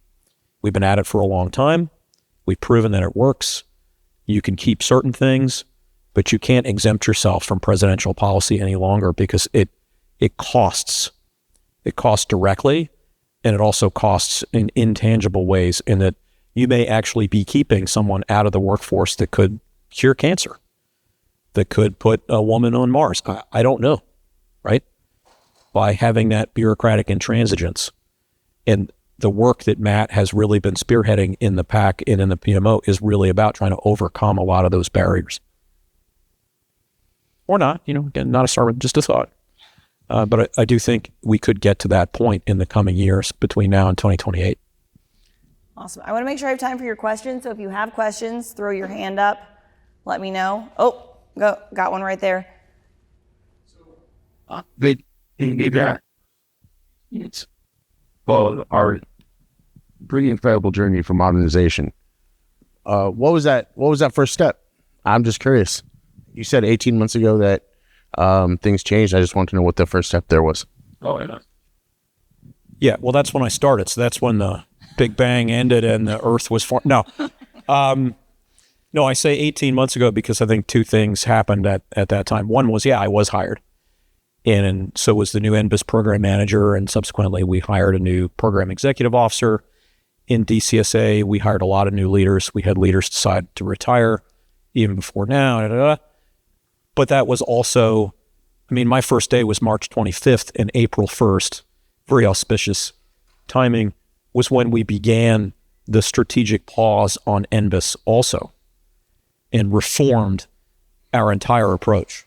We've been at it for a long time. We've proven that it works. You can keep certain things, but you can't exempt yourself from presidential policy any longer because it costs. It costs directly, and it also costs in intangible ways in that you may actually be keeping someone out of the workforce that could cure cancer, that could put a woman on Mars. I don't know, right? By having that bureaucratic intransigence. And the work that Matt has really been spearheading in the PAC and in the PMO is really about trying to overcome a lot of those barriers. Or not, again, not a sermon, just a thought. But I do think we could get to that point in the coming years between now and 2028. Awesome. I want to make sure I have time for your questions. So if you have questions, throw your hand up. Let me know. Oh, got one right there. It's our pretty incredible journey for modernization. What was that first step? I'm just curious. You said 18 months ago that things changed. I just want to know what the first step there was. Oh, yeah. Yeah, well, that's when I started. So that's when the Big Bang ended and the Earth was formed. No. No, I say 18 months ago because I think two things happened at that time. One was, I was hired. And so was the new NBIS program manager. And subsequently, we hired a new program executive officer. In DCSA, we hired a lot of new leaders. We had leaders decide to retire even before now. But that was also, my first day was March 25th and April 1st, very auspicious timing, was when we began the strategic pause on NBIS also and reformed our entire approach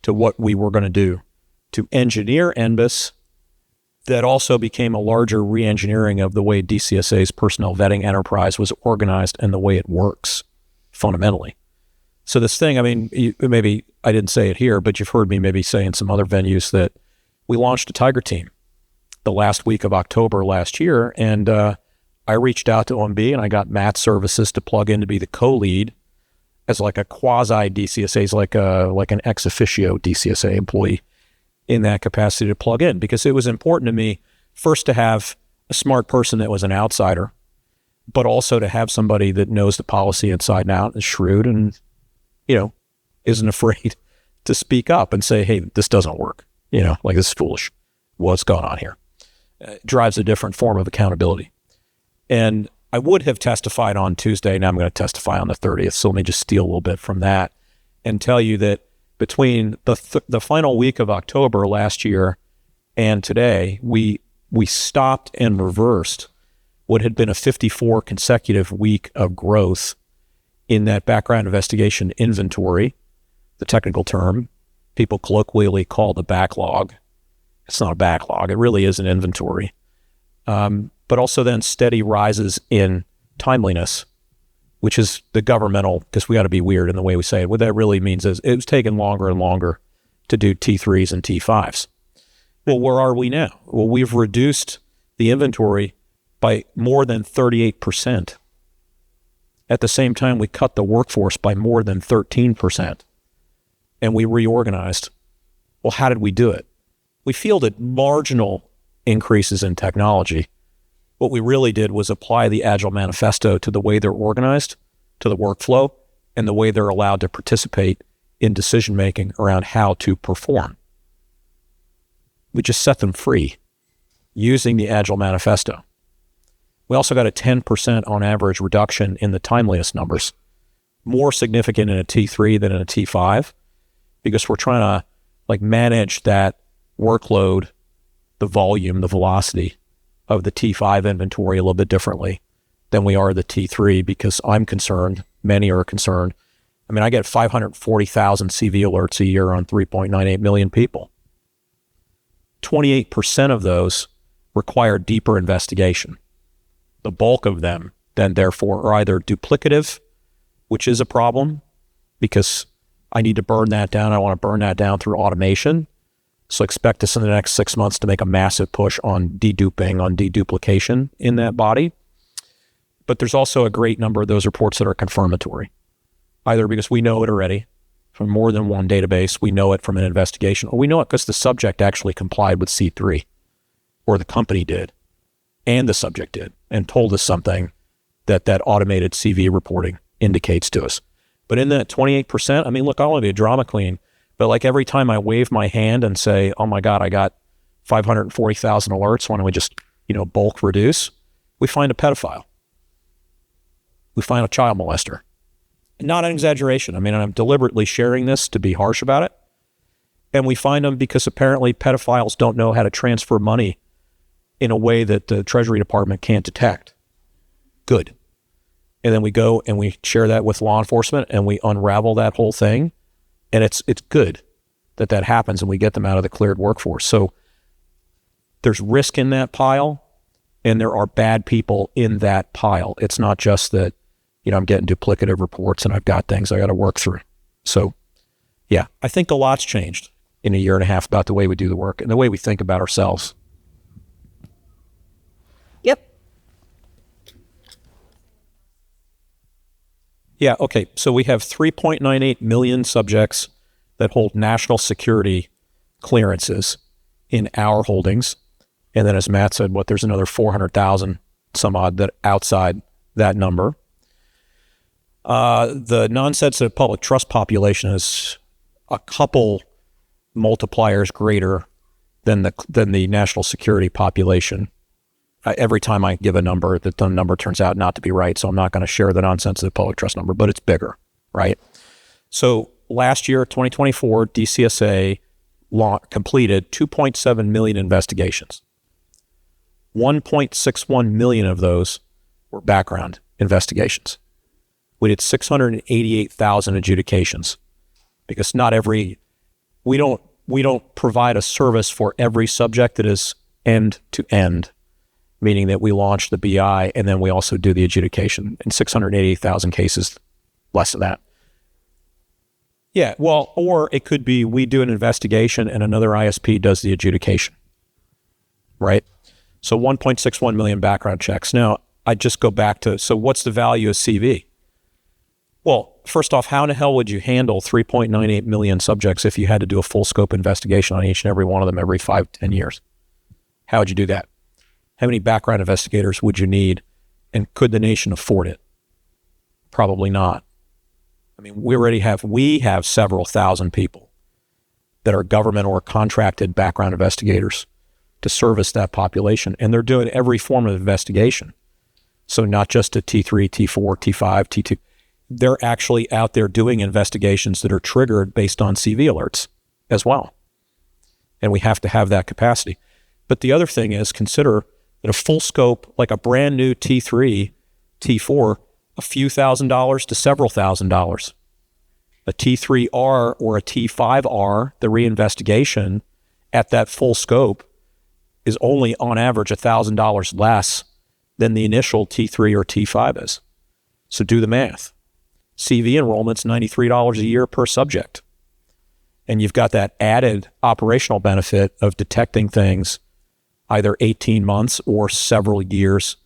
to what we were going to do to engineer NBIS. That also became a larger re-engineering of the way DCSA's personnel vetting enterprise was organized and the way it works fundamentally. So this thing, maybe I didn't say it here, but you've heard me maybe say in some other venues that we launched a Tiger Team the last week of October last year. And I reached out to OMB and I got Matt's services to plug in to be the co-lead as like a quasi DCSA, like an ex officio DCSA employee in that capacity to plug in, because it was important to me first to have a smart person that was an outsider, but also to have somebody that knows the policy inside and out, is shrewd and, isn't afraid to speak up and say, hey, this doesn't work. This is foolish. What's going on here? It drives a different form of accountability. And I would have testified on Tuesday. Now I'm going to testify on the 30th. So let me just steal a little bit from that and tell you that between the final week of October last year and today, we stopped and reversed what had been a 54 consecutive week of growth in that background investigation inventory, the technical term people colloquially call the backlog. It's not a backlog. It really is an inventory. But also then steady rises in timeliness, which is the governmental, because we got to be weird in the way we say it. What that really means is it was taking longer and longer to do T3s and T5s. Well, where are we now? Well, we've reduced the inventory by more than 38%. At the same time, we cut the workforce by more than 13%. And we reorganized. Well, how did we do it? We fielded marginal increases in technology. What we really did was apply the Agile Manifesto to the way they're organized, to the workflow, and the way they're allowed to participate in decision-making around how to perform. we just set them free using the Agile Manifesto. We also got a 10% on average reduction in the timeliness numbers, more significant in a T3 than in a T5, because we're trying to like manage that workload, the volume, the velocity of the T5 inventory a little bit differently than we are the T3, because I'm concerned, many are concerned. I mean, I get 540,000 CV alerts a year on 3.98 million people. 28% of those require deeper investigation. The bulk of them then therefore are either duplicative, which is a problem because I need to burn that down. I want to burn that down through automation. So expect us in the next 6 months to make a massive push on deduping, on deduplication in that body. But there's also a great number of those reports that are confirmatory, either because we know it already from more than one database, we know it from an investigation, or we know it because the subject actually complied with C3, or the company did, and the subject did, and told us something that that automated CV reporting indicates to us. But in that 28%, I mean, look, I want to be a drama queen, but like every time I wave my hand and say, oh my God, I got 540,000 alerts, why don't we just, bulk reduce? We find a pedophile. We find a child molester. Not an exaggeration. I mean, I'm deliberately sharing this to be harsh about it. And we find them because apparently pedophiles don't know how to transfer money in a way that the Treasury Department can't detect. Good. And then we go and we share that with law enforcement and we unravel that whole thing. And it's good that that happens and we get them out of the cleared workforce. So there's risk in that pile and there are bad people in that pile. It's not just that, I'm getting duplicative reports and I've got things I got to work through. So yeah, I think a lot's changed in a year and a half about the way we do the work and the way we think about ourselves. Yep. Yeah, okay. So we have 3.98 million subjects that hold national security clearances in our holdings. And then as Matt said, there's another 400,000 some odd that outside that number. The non-sensitive public trust population is a couple multipliers greater than the national security population. Every time I give a number, the number turns out not to be right, so I'm not going to share the non-sensitive public trust number, but it's bigger, right? So last year, 2024, DCSA completed 2.7 million investigations. 1.61 million of those were background investigations. We did 688,000 adjudications because we don't provide a service for every subject that is end to end, meaning that we launch the BI and then we also do the adjudication in 688,000 cases, less than that. Yeah, well, or it could be we do an investigation and another ISP does the adjudication, right? So 1.61 million background checks. Now, I just go back to, so what's the value of CV? Well, first off, how in the hell would you handle 3.98 million subjects if you had to do a full scope investigation on each and every one of them every 5-10 years? How would you do that? How many background investigators would you need? And could the nation afford it? Probably not. I mean, we have several thousand people that are government or contracted background investigators to service that population. And they're doing every form of investigation. So not just a T3, T4, T5, T2. They're actually out there doing investigations that are triggered based on CV alerts as well. And we have to have that capacity. But the other thing is, consider that a full scope, like a brand new T3, T4, a few $1,000s to several $1,000s. A T3R or a T5R, the reinvestigation at that full scope is only on average $1,000 less than the initial T3 or T5 is. So do the math. CV enrollment's $93 a year per subject. And you've got that added operational benefit of detecting things either 18 months or several years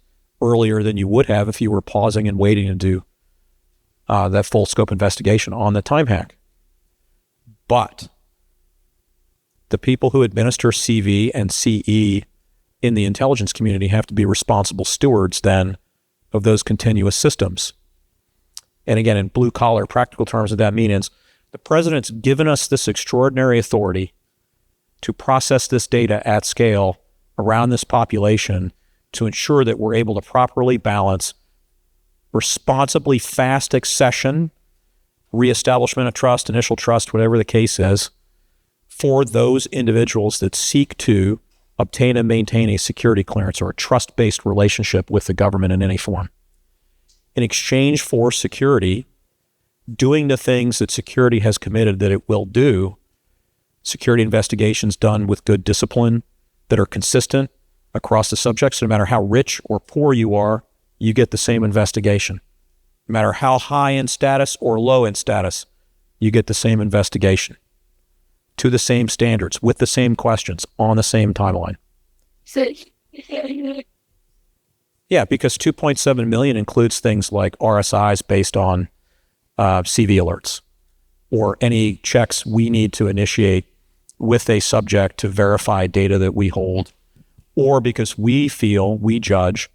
earlier than you would have if you were pausing and waiting to do that full scope investigation on the time hack. But the people who administer CV and CE in the intelligence community have to be responsible stewards then of those continuous systems. And again, in blue collar practical terms, what that means is the president's given us this extraordinary authority to process this data at scale around this population to ensure that we're able to properly balance responsibly fast accession, reestablishment of trust, initial trust, whatever the case is, for those individuals that seek to obtain and maintain a security clearance or a trust-based relationship with the government in any form. In exchange for security, doing the things that security has committed that it will do, security investigations done with good discipline that are consistent across the subjects, no matter how rich or poor you are, you get the same investigation. No matter how high in status or low in status, you get the same investigation to the same standards, with the same questions, on the same timeline. Yeah, because 2.7 million includes things like RSIs based on CV alerts, or any checks we need to initiate with a subject to verify data that we hold, or because we judge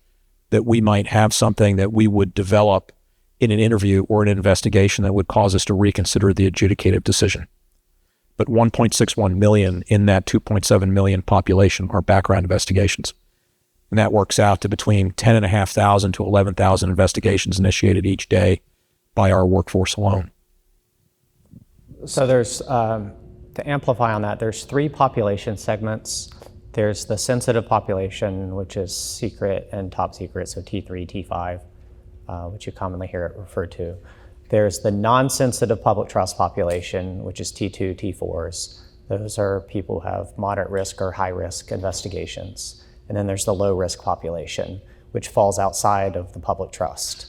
that we might have something that we would develop in an interview or an investigation that would cause us to reconsider the adjudicative decision. But 1.61 million in that 2.7 million population are background investigations. And that works out to between 10,500 to 11,000 investigations initiated each day by our workforce alone. So there's, to amplify on that, there's 3 population segments. There's the sensitive population, which is secret and top secret, so T3, T5, which you commonly hear it referred to. There's the non-sensitive public trust population, which is T2, T4s. Those are people who have moderate risk or high risk investigations. And then there's the low risk population, which falls outside of the public trust.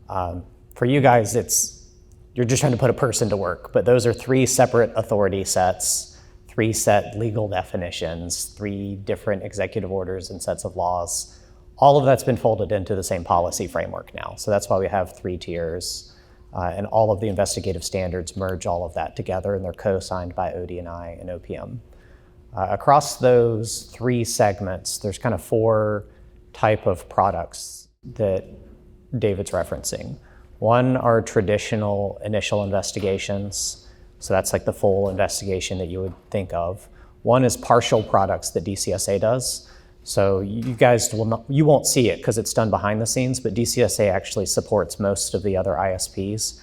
For you guys, you're just trying to put a person to work, but those are 3 separate authority sets, 3 set legal definitions, 3 different executive orders and sets of laws. All of that's been folded into the same policy framework now. So that's why we have 3 tiers. And all of the investigative standards merge all of that together, and they're co-signed by OD&I and OPM. Across those 3 segments, there's kind of 4 type of products that David's referencing. One are traditional initial investigations. So that's like the full investigation that you would think of. One is partial products that DCSA does. So you guys you won't see it because it's done behind the scenes, but DCSA actually supports most of the other ISPs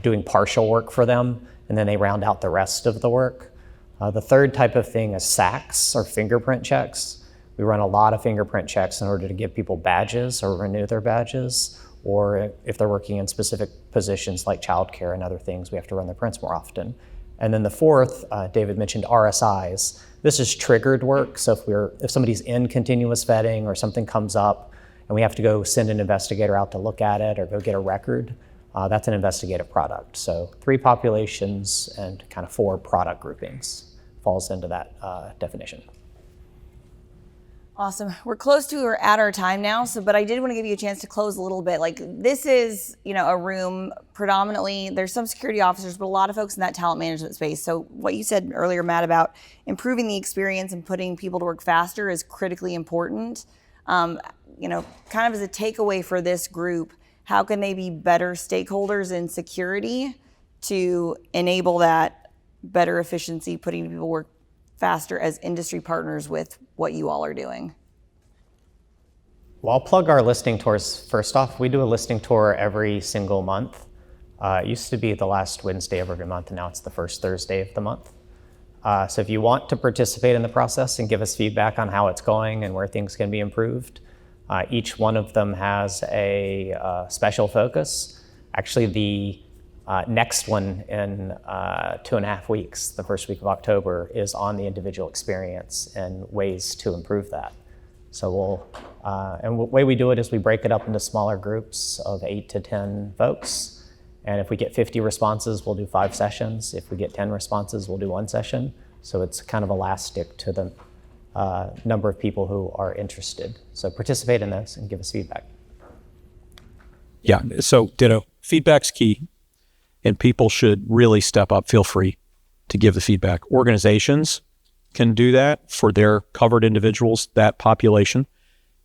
doing partial work for them, and then they round out the rest of the work. The third type of thing is SACs, or fingerprint checks. We run a lot of fingerprint checks in order to give people badges or renew their badges, or if they're working in specific positions like childcare and other things, we have to run their prints more often. And then the fourth, David mentioned RSIs. This is triggered work. So if somebody's in continuous vetting or something comes up and we have to go send an investigator out to look at it or go get a record, that's an investigative product. So 3 populations and kind of 4 product groupings falls into that definition. Awesome. We're close to or at our time now, but I did want to give you a chance to close a little bit. Like, this is, a room predominantly, there's some security officers, but a lot of folks in that talent management space. So what you said earlier, Matt, about improving the experience and putting people to work faster is critically important. Kind of as a takeaway for this group, how can they be better stakeholders in security to enable that better efficiency, putting people to work faster as industry partners with what you all are doing? Well, I'll plug our listening tours first off. We do a listening tour every single month. It used to be the last Wednesday of every month, and now it's the first Thursday of the month. So if you want to participate in the process and give us feedback on how it's going and where things can be improved, each one of them has a special focus. Actually, the next one in 2.5 weeks, the first week of October, is on the individual experience and ways to improve that. So the way we do it is we break it up into smaller groups of 8 to 10 folks. And if we get 50 responses, we'll do 5 sessions. If we get 10 responses, we'll do 1 session. So it's kind of elastic to the number of people who are interested. So participate in this and give us feedback. Yeah, so ditto. Feedback's key, and people should really step up. Feel free to give the feedback. Organizations can do that for their covered individuals, that population,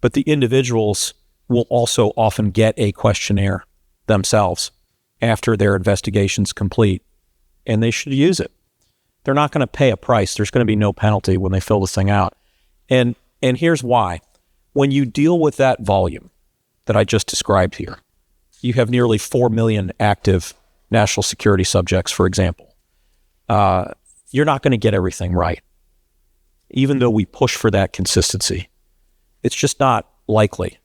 but the individuals will also often get a questionnaire themselves after their investigation's complete, and they should use it. they're not going to pay a price. There's going to be no penalty when they fill this thing out. And here's why. When you deal with that volume that I just described here, you have nearly 4 million active national security subjects, for example. You're not going to get everything right, even though we push for that consistency. It's just not likely.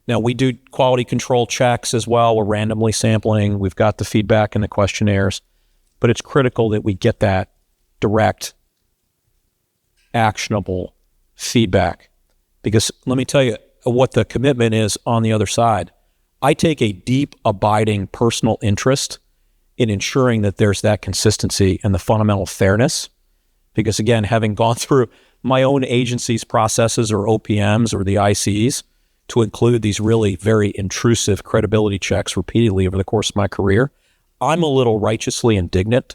Now, we do quality control checks as well. We're randomly sampling. We've got the feedback in the questionnaires, but it's critical that we get that direct, actionable feedback. Because let me tell you what the commitment is on the other side. I take a deep, abiding personal interest in ensuring that there's that consistency and the fundamental fairness. Because again, having gone through my own agency's processes or OPMs or the ICs to include these really very intrusive credibility checks repeatedly over the course of my career, I'm a little righteously indignant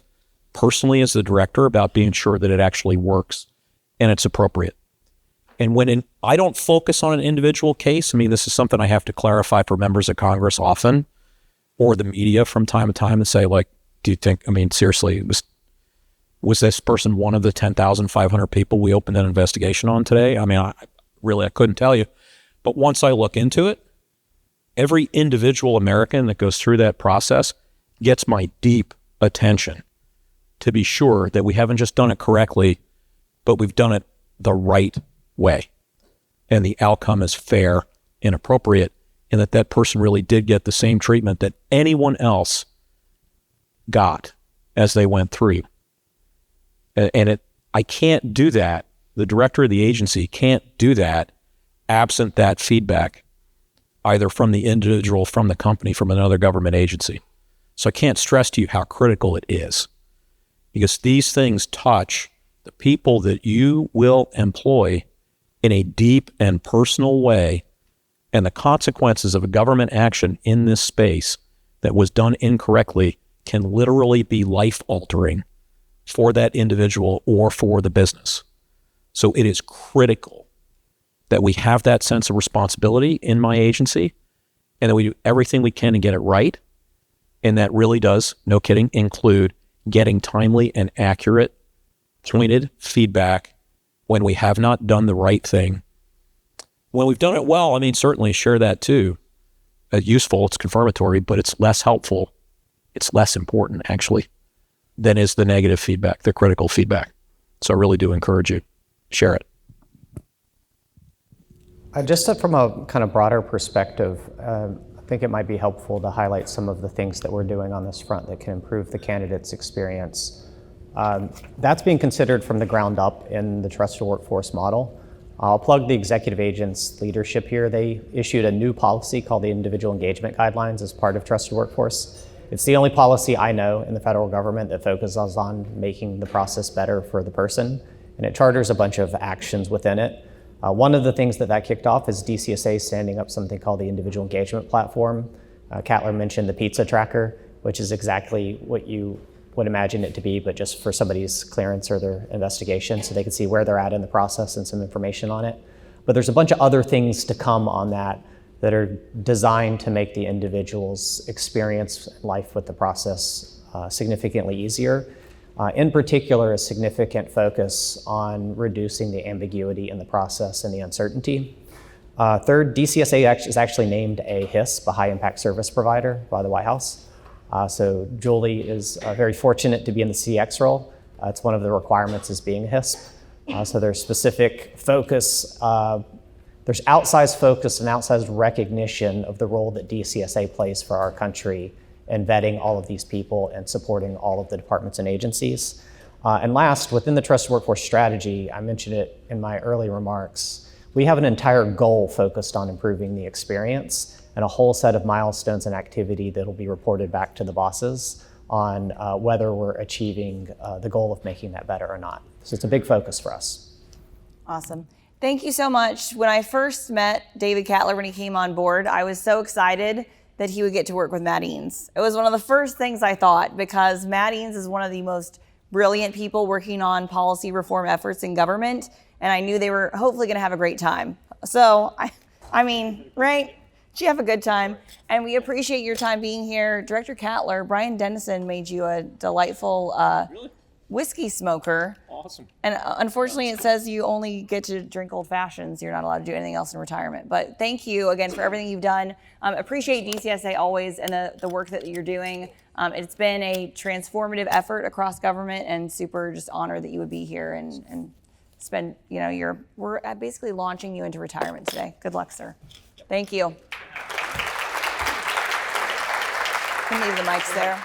personally as the director about being sure that it actually works and it's appropriate. And I don't focus on an individual case. I mean, this is something I have to clarify for members of Congress often, or the media from time to time, and say, like, do you think, I mean, seriously, was this person one of the 10,500 people we opened an investigation on today? I mean, I couldn't tell you. But once I look into it, every individual American that goes through that process gets my deep attention to be sure that we haven't just done it correctly, but we've done it the right way. And the outcome is fair and appropriate, and that person really did get the same treatment that anyone else got as they went through. I can't do that. The director of the agency can't do that absent that feedback, either from the individual, from the company, from another government agency. So I can't stress to you how critical it is, because these things touch the people that you will employ in a deep and personal way, and the consequences of a government action in this space that was done incorrectly can literally be life-altering for that individual or for the business. So it is critical that we have that sense of responsibility in my agency, and that we do everything we can to get it right. And that really does, no kidding, include getting timely and accurate, pointed feedback when we have not done the right thing. When we've done it well, I mean, certainly share that too. Useful, it's confirmatory, but it's less helpful. It's less important, actually, than is the negative feedback, the critical feedback. So I really do encourage you, share it. Just from a kind of broader perspective, I think it might be helpful to highlight some of the things that we're doing on this front that can improve the candidate's experience. That's being considered from the ground up in the Trusted Workforce model. I'll plug the executive agent's leadership here. They issued a new policy called the Individual Engagement Guidelines as part of Trusted Workforce. It's the only policy I know in the federal government that focuses on making the process better for the person, and it charters a bunch of actions within it. One of the things that kicked off is DCSA standing up something called the Individual Engagement Platform. Cattler mentioned the pizza tracker, which is exactly what you would imagine it to be, but just for somebody's clearance or their investigation, so they can see where they're at in the process and some information on it. But there's a bunch of other things to come on that are designed to make the individual's experience life with the process significantly easier. In particular, a significant focus on reducing the ambiguity in the process and the uncertainty. Third, DCSA is actually named a HISP, a high impact service provider, by the White House. So Julie is very fortunate to be in the CX role. It's one of the requirements is being a HISP. So there's specific focus, there's outsized focus and outsized recognition of the role that DCSA plays for our country in vetting all of these people and supporting all of the departments and agencies. And last, within the Trusted Workforce strategy, I mentioned it in my early remarks, we have an entire goal focused on improving the experience and a whole set of milestones and activity that will be reported back to the bosses on whether we're achieving the goal of making that better or not. So it's a big focus for us. Awesome. Thank you so much. When I first met David Cattler when he came on board, I was so excited that he would get to work with Matt Eanes. It was one of the first things I thought, because Matt Eanes is one of the most brilliant people working on policy reform efforts in government, and I knew they were hopefully going to have a great time. So, I mean, right? Did you have a good time? And we appreciate your time being here. Director Cattler, Brian Dennison made you a delightful whiskey smoker. Awesome. And unfortunately, it says you only get to drink old fashions. You're not allowed to do anything else in retirement. But thank you again for everything you've done. Appreciate DCSA always and the work that you're doing. It's been a transformative effort across government, and super just honored that you would be here and spend, we're basically launching you into retirement today. Good luck, sir. Thank you. You can leave the mics there.